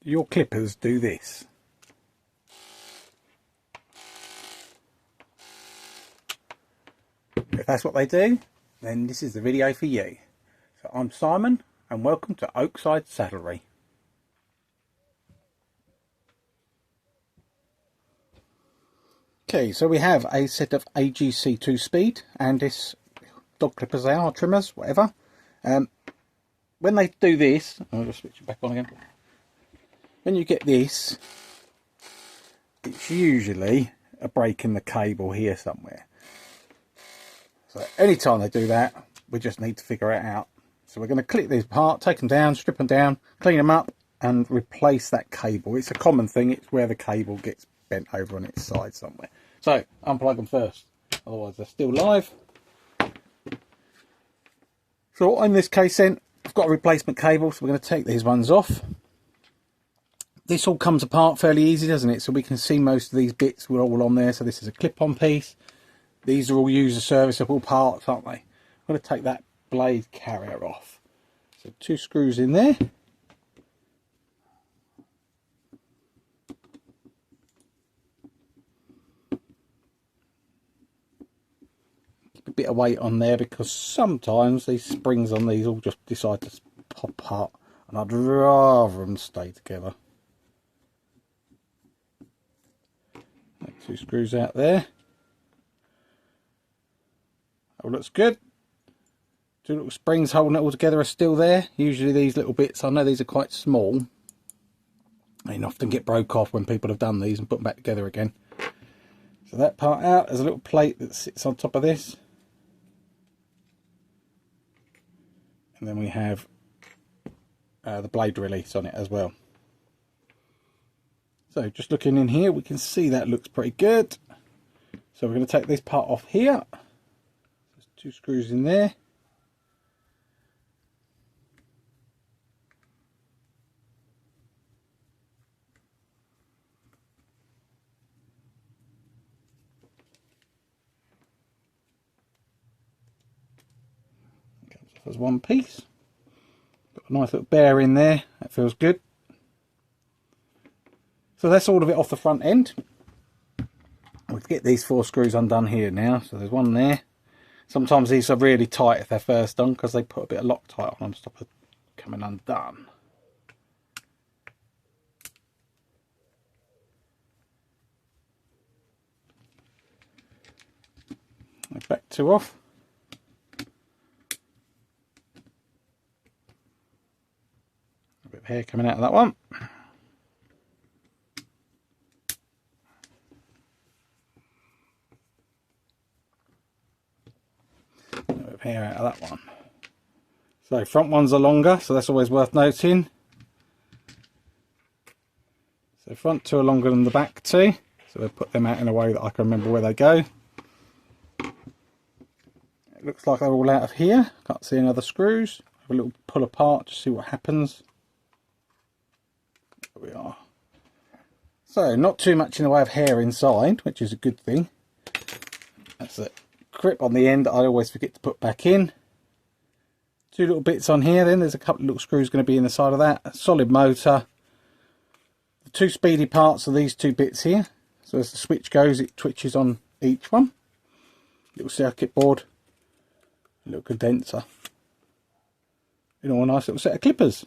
your clippers do this. If that's what they do, then this is the video for you. So I'm Simon and welcome to Oakside Saddlery. Okay, so we have a set of AGC 2-speed Andis dog clippers, they are trimmers, whatever. When they do this, I'll just switch it back on again. When you get this, it's usually a break in the cable here somewhere. So anytime they do that, we just need to figure it out. So we're going to clip these apart, take them down, strip them down, clean them up and replace that cable. It's a common thing, it's where the cable gets bent over on its side somewhere. So unplug them first, otherwise they're still live. So in this case then, I've got a replacement cable, so we're going to take these ones off. This all comes apart fairly easy, doesn't it? So we can see most of these bits were all on there. So this is a clip-on piece. These are all user serviceable parts, aren't they? I'm going to take that blade carrier off. So 2 screws in there. Keep a bit of weight on there because sometimes these springs on these all just decide to pop apart, and I'd rather them stay together. 2 screws out there. That looks good. 2 little springs holding it all together are still there. Usually these little bits, I know these are quite small, and often get broke off when people have done these and put them back together again. So that part out, there's a little plate that sits on top of this. And then we have the blade release on it as well. So just looking in here, we can see that looks pretty good. So we're going to take this part off here. There's 2 screws in there. Comes off as one piece. Got a nice little bear in there. That feels good. So that's all of it off the front end. We'll get these 4 screws undone here now. So there's one there. Sometimes these are really tight if they're first done because they put a bit of Loctite on them to stop it coming undone. Back 2 off. A bit of hair coming out of that one. Hair out of that one. So front ones are longer, so that's always worth noting. So front 2 are longer than the back 2, so we'll put them out in a way that I can remember where they go. It looks like they're all out of here. Can't see any other screws. Have a little pull apart to see what happens. There we are. So not too much in the way of hair inside, which is a good thing. That's it. Grip on the end I always forget to put back in. 2 little bits on here, then there's a couple of little screws going to be in the side of that. A solid motor. The 2 speedy parts are these 2 bits here. So as the switch goes, it twitches on each one. Little circuit board, a little condenser. You know, a nice little set of clippers.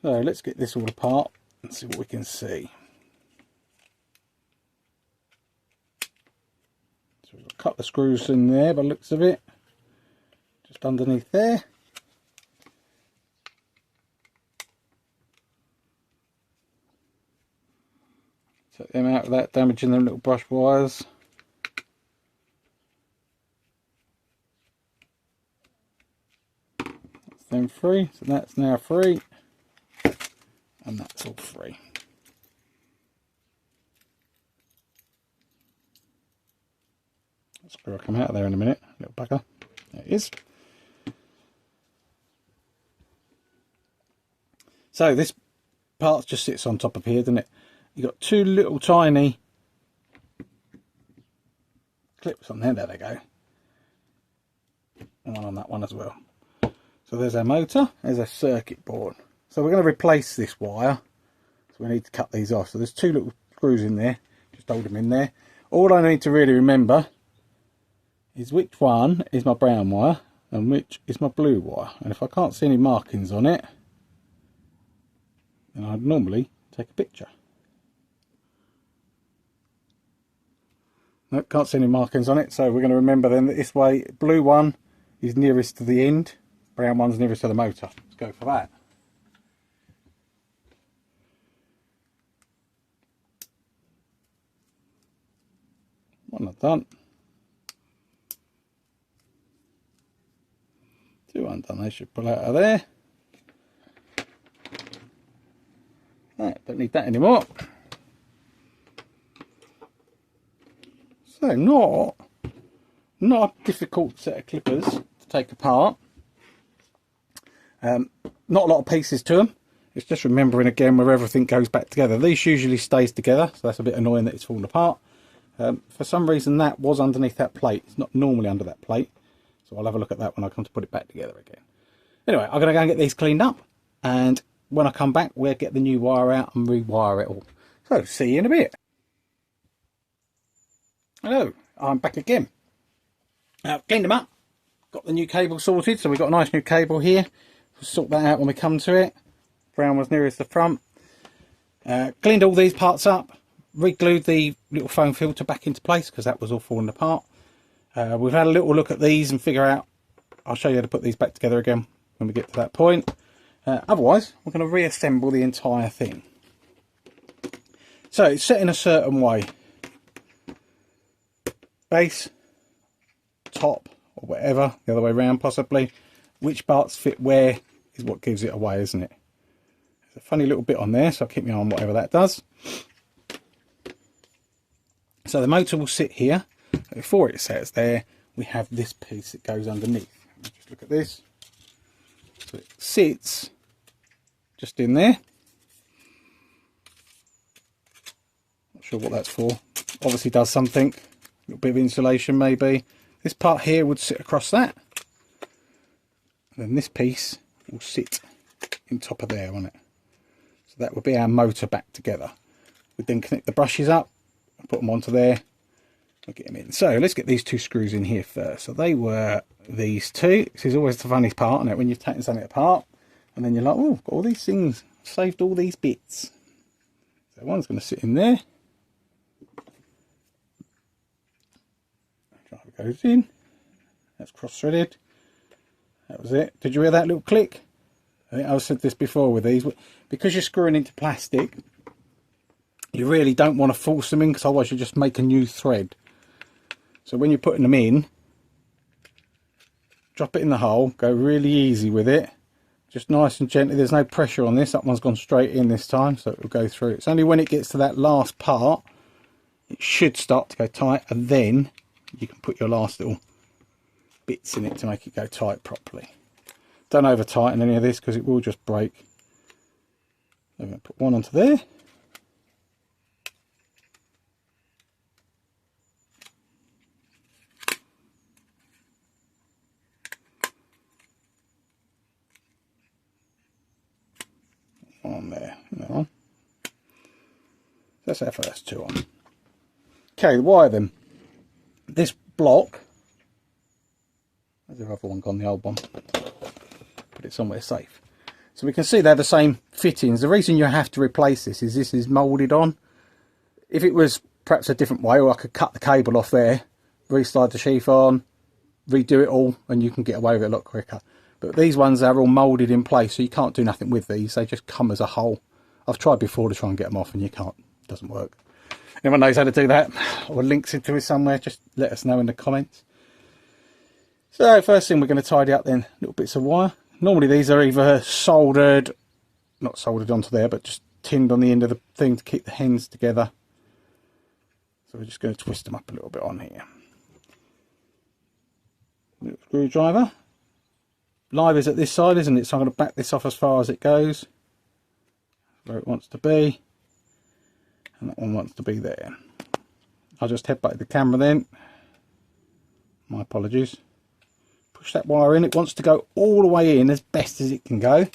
So let's get this all apart and see what we can see. So we've got a couple of screws in there by the looks of it, just underneath there. Take them out without damaging them little brush wires. That's them free, so that's now free, and that's all free. Screw will come out of there in a minute, little bugger. There it is. So this part just sits on top of here, doesn't it? You've got 2 little tiny clips on there. There they go. And one on that one as well. So there's our motor, there's our circuit board. So we're going to replace this wire. So we need to cut these off. So there's 2 little screws in there. Just hold them in there. All I need to really remember is which one is my brown wire and which is my blue wire. And if I can't see any markings on it, then I'd normally take a picture. Nope, can't see any markings on it, so we're going to remember then that this way, blue one is nearest to the end, brown one's nearest to the motor. Let's go for that. One not done. 2 undone, they should pull out of there. Right, don't need that anymore. So not a difficult set of clippers to take apart. Not a lot of pieces to them. It's just remembering again where everything goes back together. These usually stays together, so that's a bit annoying that it's fallen apart. For some reason that was underneath that plate. It's not normally under that plate, so I'll have a look at that when I come to put it back together again. Anyway, I'm going to go and get these cleaned up, and when I come back we'll get the new wire out and rewire it all. So see you in a bit. Hello, I'm back again. Cleaned them up, got the new cable sorted, so we've got a nice new cable here. We'll sort that out when we come to it. Brown was nearest the front. Cleaned all these parts up, re-glued the little foam filter back into place because that was all falling apart. We've had a little look at these and figure out, I'll show you how to put these back together again when we get to that point. Otherwise, we're going to reassemble the entire thing. So it's set in a certain way. Base, top, or whatever, the other way around possibly. Which parts fit where is what gives it away, isn't it? There's a funny little bit on there, so I'll keep my eye on whatever that does. So the motor will sit here. Before it sits there, we have this piece that goes underneath. Just look at this. So it sits just in there. Not sure what that's for. Obviously does something. A little bit of insulation maybe. This part here would sit across that. And then this piece will sit in top of there, won't it? So that would be our motor back together. We'd then connect the brushes up and put them onto there. We'll get them in. So let's get these 2 screws in here first. So they were these 2. This is always the funny part, isn't it? When you've taken something apart and then you're like, oh, I've got all these things, I've saved all these bits. So one's going to sit in there. Driver goes in. That's cross-threaded. That was it. Did you hear that little click? I think I've said this before with these. Because you're screwing into plastic, you really don't want to force them in because otherwise you just make a new thread. So when you're putting them in, drop it in the hole, go really easy with it. Just nice and gently. There's no pressure on this. That one's gone straight in this time, so it will go through. It's only when it gets to that last part, it should start to go tight, and then you can put your last little bits in it to make it go tight properly. Don't over tighten any of this because it will just break. I'm going to put one onto there. On there, and there on. That's our first 2 on. Okay, wire them. This block, where's the other one gone, the old one? Put it somewhere safe. So we can see they're the same fittings. The reason you have to replace this is moulded on. If it was perhaps a different way, or I could cut the cable off there, re-slide the sheath on, redo it all, and you can get away with it a lot quicker. But these ones are all moulded in place, so you can't do nothing with these. They just come as a whole. I've tried before to try and get them off, and you can't. It doesn't work. Anyone knows how to do that, or links into it somewhere, just let us know in the comments. So first thing we're going to tidy up then, little bits of wire. Normally these are either soldered, not soldered onto there, but just tinned on the end of the thing to keep the ends together. So we're just going to twist them up a little bit on here. Little screwdriver. Live is at this side, isn't it? So I'm going to back this off as far as it goes, where it wants to be, and that one wants to be there. I'll just headbutt the camera then. My apologies. Push that wire in. It wants to go all the way in as best as it can go.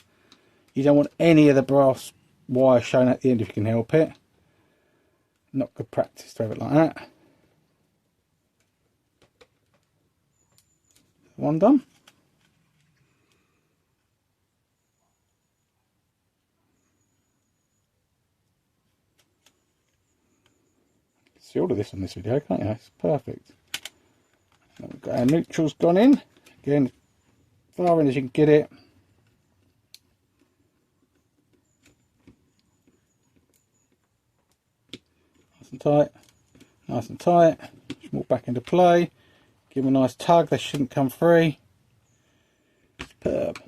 You don't want any of the brass wire showing at the end if you can help it. Not good practice to have it like that. One done. See all of this on this video, can't you? It's perfect. We've got our neutrals gone in. Again, far in as you can get it. Nice and tight. Nice and tight. Just walk back into play. Give them a nice tug. They shouldn't come free. Superb.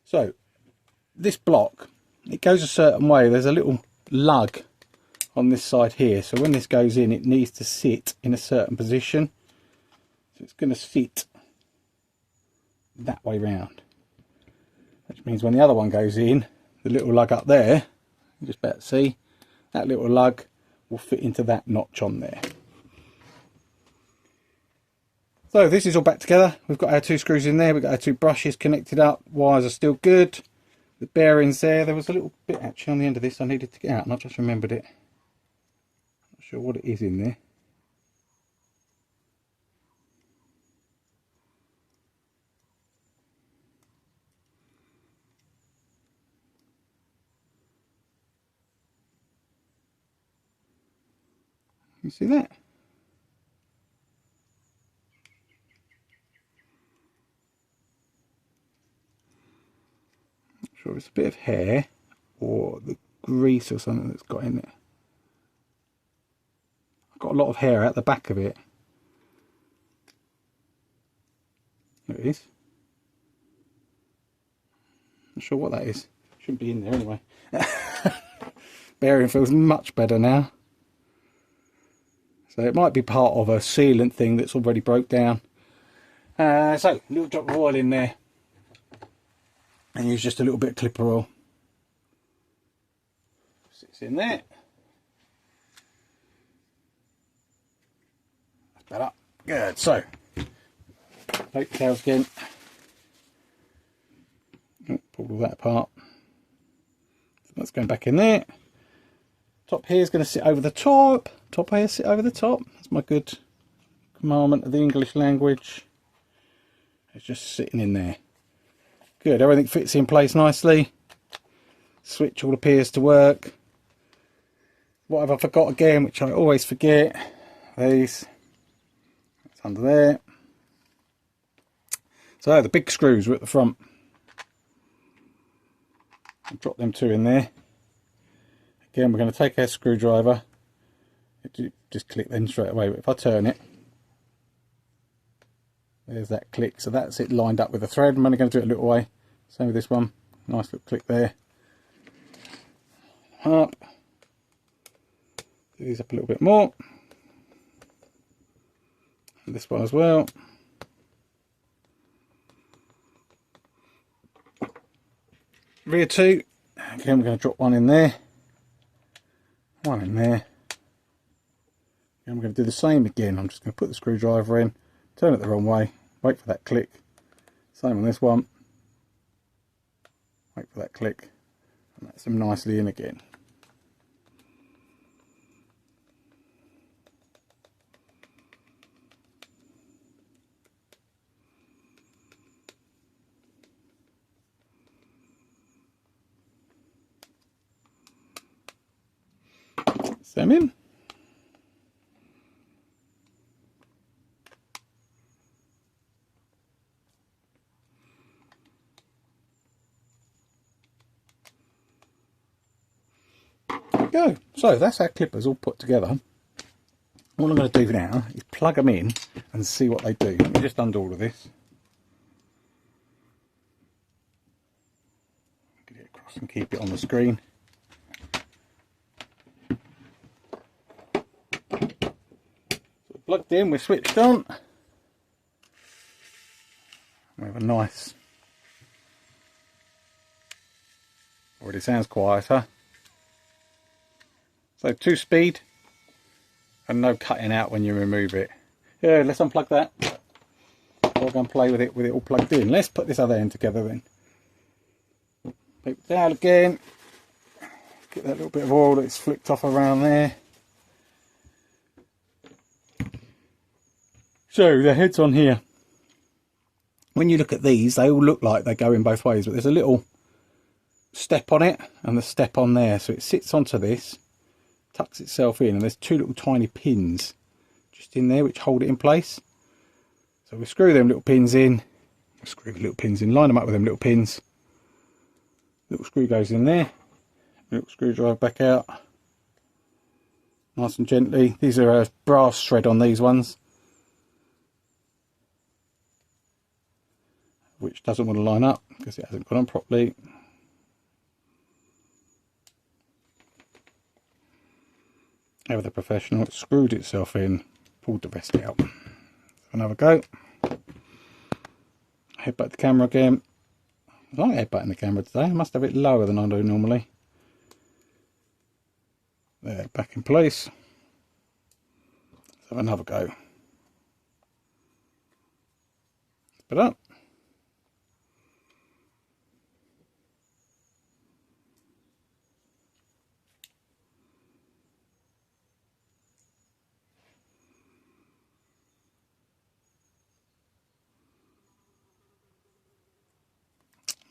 So, this block, it goes a certain way. There's a little lug on this side here, so when this goes in it needs to sit in a certain position, so it's going to sit that way round, which means when the other one goes in, the little lug up there, you just better see, that little lug will fit into that notch on there. So this is all back together. We've got our 2 screws in there, we've got our 2 brushes connected up, wires are still good, the bearings there was a little bit actually on the end of this I needed to get out and I just remembered it. Sure what it is in there. You see that? Not sure if it's a bit of hair or the grease or something that's got in it. Got a lot of hair out the back of it. There it is. Not sure what that is. Shouldn't be in there anyway. Bearing feels much better now. So it might be part of a sealant thing that's already broke down. So a little drop of oil in there. And use just a little bit of clipper oil. Sits in there. Better. Good. So, plate tails again. Pull all that apart. So that's going back in there. Top here is going to sit over the top. Top here sit over the top. That's my good commandment of the English language. It's just sitting in there. Good. Everything fits in place nicely. Switch all appears to work. What have I forgot again, which I always forget? These. Under there. So the big screws are at the front. I'll drop them 2 in there. Again, we're going to take our screwdriver. Just click then straight away. But if I turn it, there's that click. So that's it lined up with the thread. I'm only going to do it a little way. Same with this one. Nice little click there. Up. Do these up a little bit more. This one as well. Rear 2. Again, we're going to drop 1 in there. 1 in there. And we're going to do the same again. I'm just going to put the screwdriver in, turn it the wrong way, wait for that click. Same on this one. Wait for that click. And that's them nicely in again. Them in. There we go. So that's our clippers all put together. What I'm going to do now is plug them in and see what they do. Let me just undo all of this. Get it across and keep it on the screen. Plugged in, we're switched on. We have a nice, already sounds quieter. So 2-speed and no cutting out when you remove it. Yeah, let's unplug that. I'll go and play with it all plugged in. Let's put this other end together then. Flip it down again. Get that little bit of oil that's flicked off around there. So the head's on here. When you look at these, they all look like they go in both ways, but there's a little step on it and the step on there. So it sits onto this, tucks itself in, and there's two little tiny pins just in there which hold it in place. So we screw them little pins in, line them up with them little pins. Little screw goes in there, little screwdriver back out, nice and gently. These are a brass thread on these ones, which doesn't want to line up because it hasn't gone on properly. Over the professional, it screwed itself in, pulled the rest out. Another go. Headbutt the camera again. I like headbutting the camera today. I must have it lower than I do normally. There, back in place. Let's have another go. Spit up.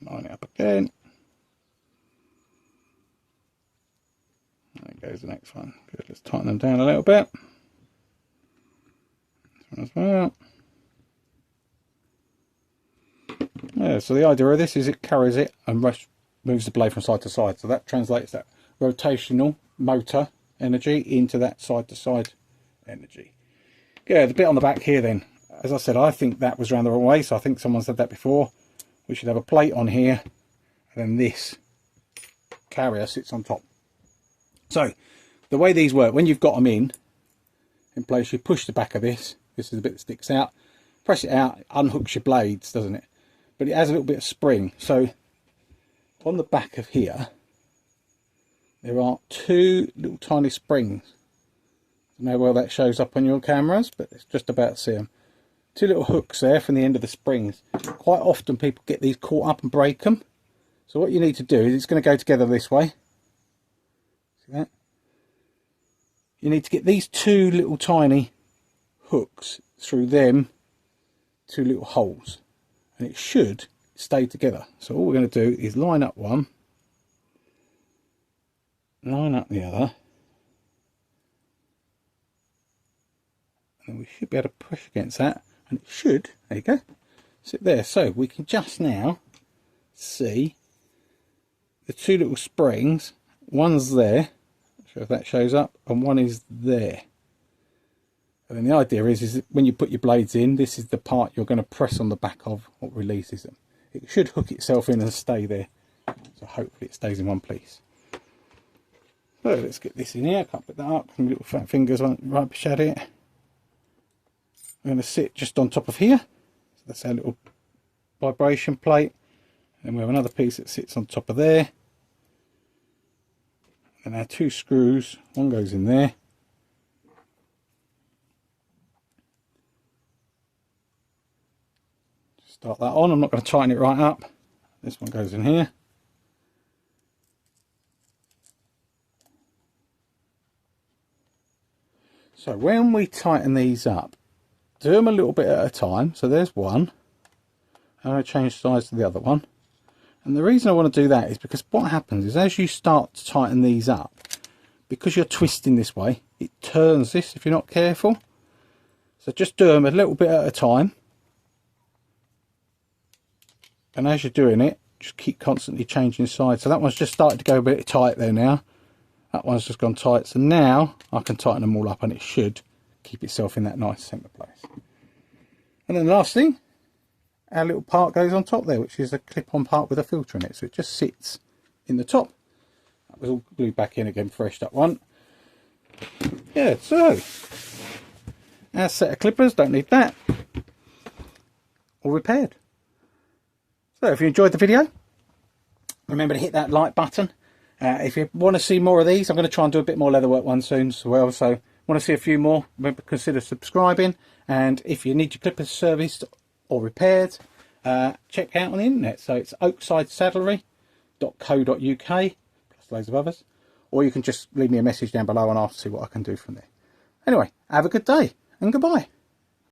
Line it up again. There goes the next one. Good, let's tighten them down a little bit. This one as well. Yeah, so the idea of this is it carries it and moves the blade from side to side. So that translates that rotational motor energy into that side to side energy. Yeah, the bit on the back here then, as I said, I think that was round the wrong way. So I think someone said that before. We should have a plate on here, and then this carrier sits on top. So the way these work, when you've got them in place, you push the back of this. This is the bit that sticks out. Press it out, it unhooks your blades, doesn't it? But it has a little bit of spring. So on the back of here, there are two little tiny springs. I don't know how well that shows up on your cameras, but it's just about to see them. Two little hooks there from the end of the springs. Quite often people get these caught up and break them. So what you need to do is it's going to go together this way. See that? You need to get these two little tiny hooks through them two little holes. And it should stay together. So all we're going to do is line up one, line up the other, and we should be able to push against that. And it should, there you go, sit there. So we can just now see the two little springs. One's there, not sure if that shows up, and one is there. And then the idea is that when you put your blades in, this is the part you're going to press on the back of what releases them. It should hook itself in and stay there. So hopefully it stays in one piece. So let's get this in here. Can't put that up. My little fat fingers won't rubbish at it. I'm going to sit just on top of here. So that's our little vibration plate. And we have another piece that sits on top of there. And our two screws, one goes in there. Start that on. I'm not going to tighten it right up. This one goes in here. So when we tighten these up, do them a little bit at a time. So there's one. I'm going to change size to the other one. And the reason I want to do that is because what happens is as you start to tighten these up, because you're twisting this way, it turns this if you're not careful. So just do them a little bit at a time. And as you're doing it, just keep constantly changing sides. So that one's just started to go a bit tight there now. That one's just gone tight. So now I can tighten them all up and it should keep itself in that nice centre place. And then the last thing, our little part goes on top there, which is a clip-on part with a filter in it. So it just sits in the top. That was all glued back in again, fresh that one. Yeah, so our set of clippers, don't need that. All repaired. So if you enjoyed the video, remember to hit that like button. If you want to see more of these, I'm going to try and do a bit more leatherwork ones soon as well. So want to see a few more, remember consider subscribing. And if you need your clippers serviced or repaired, check out on the internet. So it's Oakside Saddlery. plus loads of others, or you can just leave me a message down below and I'll see what I can do from there. Anyway, have a good day and goodbye.